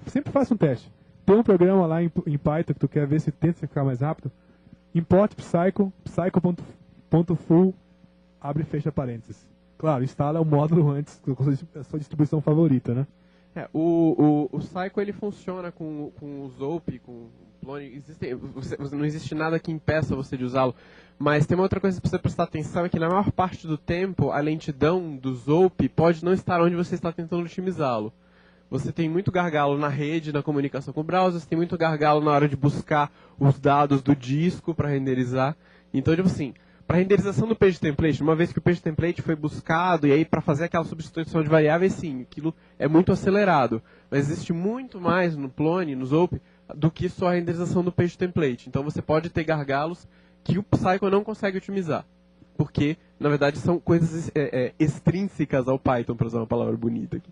Sempre faça um teste. Tem um programa lá em Python que tu quer ver se tenta ficar mais rápido. Import psycho.full, abre e fecha parênteses. Claro, instala o módulo antes, com a sua distribuição favorita, né? O Psycho ele funciona com o Zope, com Plone, não existe nada que impeça você de usá-lo. Mas tem uma outra coisa para você prestar atenção, é que na maior parte do tempo, a lentidão do Zope pode não estar onde você está tentando otimizá-lo. Você tem muito gargalo na rede, na comunicação com o browser, você tem muito gargalo na hora de buscar os dados do disco para renderizar. Então, tipo assim, para renderização do page template, uma vez que o page template foi buscado, e aí para fazer aquela substituição de variáveis, sim, aquilo é muito acelerado. Mas existe muito mais no Plone, no Zope, do que só a renderização do page template. Então você pode ter gargalos que o Psycho não consegue otimizar. Porque, na verdade, são coisas extrínsecas ao Python, para usar uma palavra bonita aqui.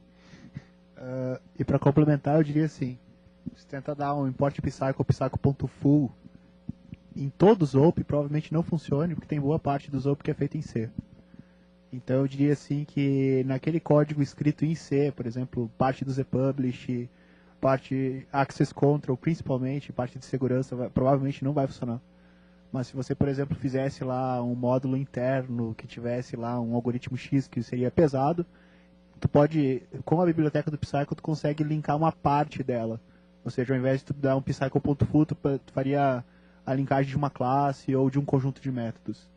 E para complementar, eu diria assim, se tenta dar um import psycho.full em todo o Zope, provavelmente não funcione, porque tem boa parte do Zope que é feita em C. Então eu diria assim que naquele código escrito em C, por exemplo, parte do zpublish, parte access control, principalmente, parte de segurança, provavelmente não vai funcionar. Mas se você, por exemplo, fizesse lá um módulo interno que tivesse lá um algoritmo X que seria pesado, tu pode, com a biblioteca do Psycho, tu consegue linkar uma parte dela. Ou seja, ao invés de tu dar um psycho.full, tu faria a linkagem de uma classe ou de um conjunto de métodos.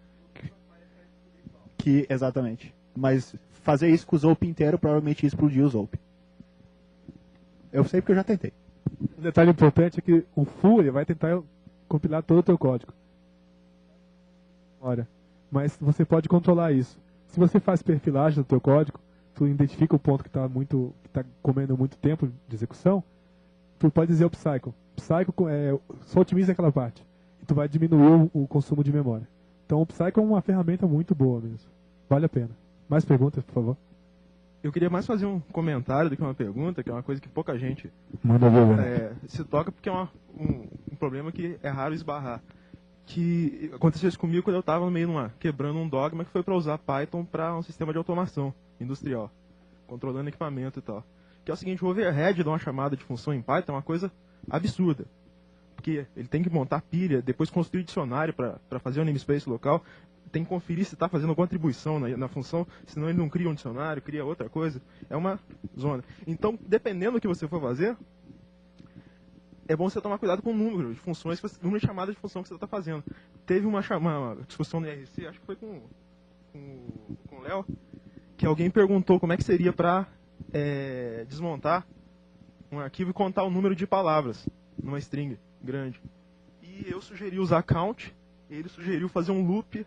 Exatamente. Mas fazer isso com o Zope inteiro, provavelmente ia explodir o Zope. Eu sei porque eu já tentei. Um detalhe importante é que o full ele vai tentar compilar todo o teu código. Mas você pode controlar isso. Se você faz perfilagem no teu código, tu identifica o ponto que está comendo muito tempo de execução, tu pode dizer ao Psycho só otimiza aquela parte. E tu vai diminuir o consumo de memória. Então o Psycho é uma ferramenta muito boa mesmo. Vale a pena. Mais perguntas, por favor? Eu queria mais fazer um comentário do que uma pergunta, que é uma coisa que pouca gente Manda ver, se toca, porque é um problema que é raro esbarrar. Que aconteceu isso comigo quando eu estava quebrando um dogma que foi para usar Python para um sistema de automação industrial, controlando equipamento e tal. Que é o seguinte, o overhead de uma chamada de função em Python é uma coisa absurda. Porque ele tem que montar pilha, depois construir dicionário para fazer o namespace local, tem que conferir se está fazendo alguma atribuição na função, senão ele não cria um dicionário, cria outra coisa. É uma zona. Então, dependendo do que você for fazer, é bom você tomar cuidado com o número de funções, número de chamadas de função que você está fazendo. Teve uma discussão no IRC, acho que foi com o Léo, que alguém perguntou como é que seria para desmontar um arquivo e contar o número de palavras numa string grande. E eu sugeri usar count, ele sugeriu fazer um loop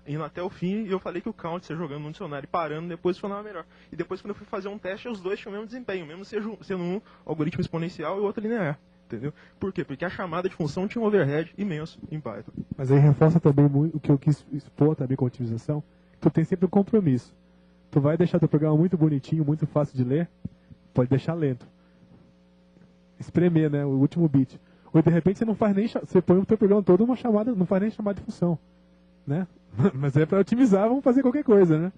indo até o fim, e eu falei que o count, você jogando no dicionário e parando, depois funcionava melhor. E depois, quando eu fui fazer um teste, os dois tinham o mesmo desempenho, mesmo sendo um algoritmo exponencial e o outro linear. Entendeu? Por quê? Porque a chamada de função tinha um overhead imenso em Python. Mas aí reforça também muito o que eu quis expor também com a otimização. Tu tem sempre um compromisso. Tu vai deixar teu programa muito bonitinho, muito fácil de ler, pode deixar lento. Espremer, né? O último bit. Ou de repente você não faz nem... Você põe o teu programa todo uma chamada, não faz nem chamada de função. Né? Mas é para otimizar, vamos fazer qualquer coisa, né?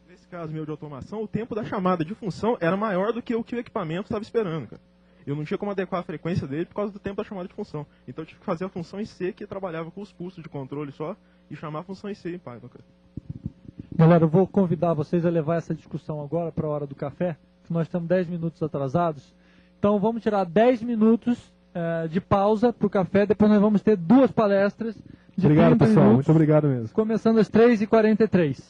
Nesse caso meu de automação, o tempo da chamada de função era maior do que o equipamento estava esperando, cara. Eu não tinha como adequar a frequência dele por causa do tempo da chamada de função. Então eu tive que fazer a função em C, que trabalhava com os pulsos de controle só, e chamar a função em C em Python, cara. Galera, eu vou convidar vocês a levar essa discussão agora para a hora do café, que nós estamos 10 minutos atrasados. Então vamos tirar 10 minutos de pausa para o café, depois nós vamos ter 2 palestras de Obrigado, 30 pessoal. minutos, Muito obrigado mesmo. começando às 3h43.